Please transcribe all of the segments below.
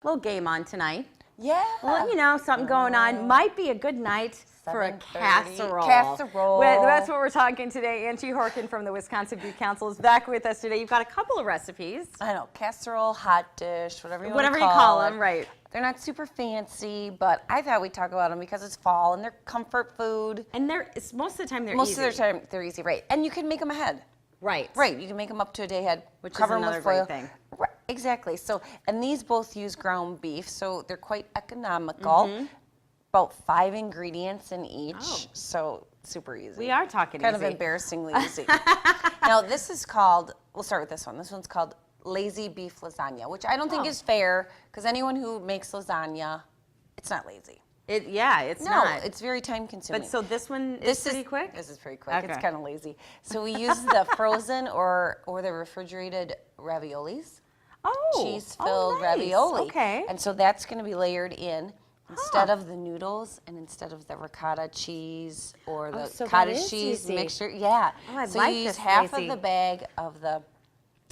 Little game on tonight. Yeah. Well, you know, something going on. Might be a good night for a 7:30. casserole. Casserole. That's what we're talking today. Angie Horkan from the Wisconsin Beef Council is back with us today. You've got a couple of recipes. I know, casserole, hot dish, whatever you Whatever want to you call it. them, right. They're not super fancy, but I thought we'd talk about them because it's fall and they're comfort food. And most of the time they're easy. Most of the time they're easy, right? And you can make them ahead. Right. Right, you can make them up to a day ahead. Which cover is them another with foil. great thing. Right, exactly. So, and these both use ground beef, so they're quite economical. About 5 ingredients in each, so super easy. We are talking kind easy. of embarrassingly easy. Now this is called, we'll start with this one. This one's called lazy beef lasagna, which I don't think is fair because anyone who makes lasagna, it's not lazy. It's No, not. it's very time consuming. But so this one is pretty quick? This is pretty quick. Okay. It's kind of lazy. So we use the frozen or the refrigerated raviolis. Cheese-filled nice. ravioli. Okay. And so that's going to be layered in instead of the noodles and instead of the ricotta cheese or the so that cottage is cheese easy. mixture. Yeah. Oh, I so like you use this half lazy. of the bag of the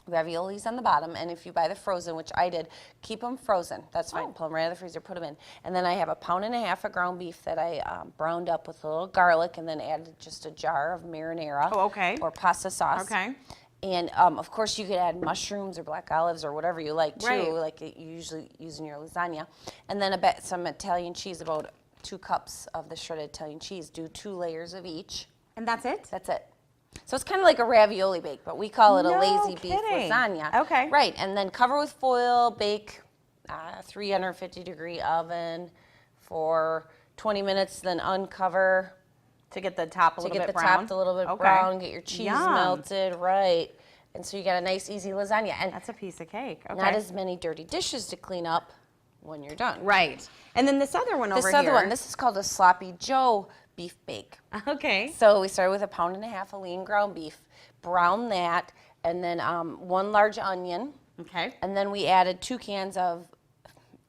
raviolis on the bottom, and if you buy the frozen, which I did, keep them frozen. That's fine. Pull them right out of the freezer, put them in. And then I have 1.5 pounds of ground beef that I browned up with a little garlic and then added just a jar of marinara. Oh, okay. Or pasta sauce. Okay. And of course, you could add mushrooms or black olives or whatever you like too, Right. like you usually use in your lasagna. And then some Italian cheese, about 2 cups of the shredded Italian cheese. Do 2 layers of each. And that's it? That's it. So it's kind of like a ravioli bake, but we call it a No lazy beef kidding. lasagna. Okay. Right, and then cover with foil, bake 350-degree oven for 20 minutes, then uncover. To get the top a little bit brown? To get the top a little bit brown, get your cheese Yum. melted, right. And so you got a nice, easy lasagna. And That's a piece of cake. Okay. not as many dirty dishes to clean up when you're done. Right. And then this other one over here. This other one, this is called a Sloppy Joe beef bake. Okay. So we started with 1.5 pounds of lean ground beef, brown that, and then 1 large onion. Okay. And then we added 2 cans of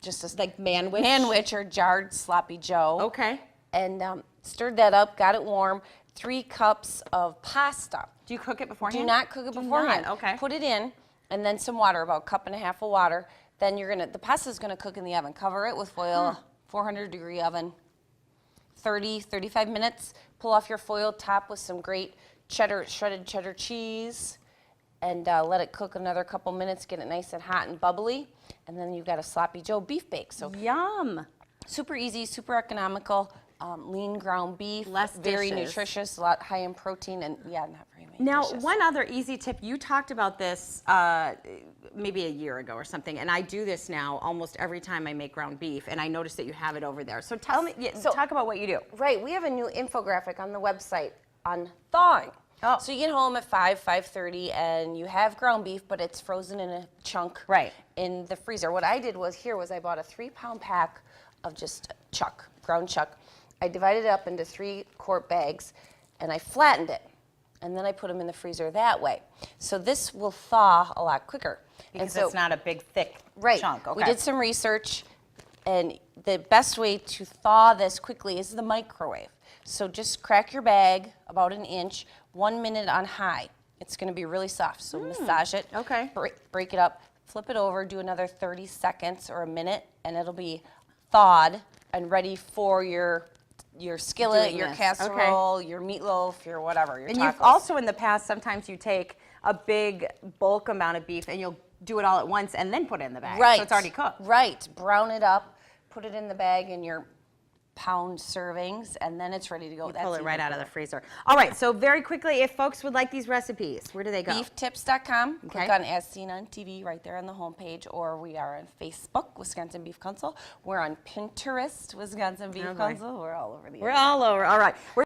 just a Like manwich? manwich or jarred Sloppy Joe. Okay. And stirred that up, got it warm. 3 cups of pasta. Do you cook it beforehand? Do not cook it beforehand. not, okay. Put it in, and then some water, about 1.5 cups of water. Then the pasta's gonna cook in the oven. Cover it with foil, 400-degree oven, 35 minutes. Pull off your foil top with some great shredded cheddar cheese, and let it cook another couple minutes. Get it nice and hot and bubbly, and then you've got a Sloppy Joe beef bake. So Yum. super easy, super economical. Lean ground beef, Less very dishes. nutritious, a lot high in protein, and not very many Now, dishes. one other easy tip, you talked about this maybe a year ago or something, and I do this now almost every time I make ground beef, and I noticed that you have it over there. So tell me, talk about what you do. Right, we have a new infographic on the website on thawing. Oh. So you get home at 5:30, and you have ground beef, but it's frozen in a chunk in the freezer. What I did was I bought a 3-pound pack of just ground chuck. I divided it up into 3-quart bags, and I flattened it. And then I put them in the freezer that way. So this will thaw a lot quicker. Because and so, it's not a big, thick chunk. Okay. We did some research, and the best way to thaw this quickly is the microwave. So just crack your bag about 1 inch, 1 minute on high. It's going to be really soft. So massage it. Okay. Break it up. Flip it over. Do another 30 seconds or a minute, and it'll be thawed and ready for your skillet, Doing your this. casserole, your meatloaf, your whatever, your And tacos. you've also in the past, sometimes you take a big bulk amount of beef and you'll do it all at once and then put it in the bag. Right. So it's already cooked. Right. Brown it up, put it in the bag in your pound servings, and then it's ready to go. Pull it right out of the freezer. All right, so very quickly, if folks would like these recipes, where do they go? Beeftips.com. Okay. Click on As Seen on TV right there on the homepage, or we are on Facebook, Wisconsin Beef Council. We're on Pinterest, Wisconsin Beef Council. We're all over the We're all over. All right.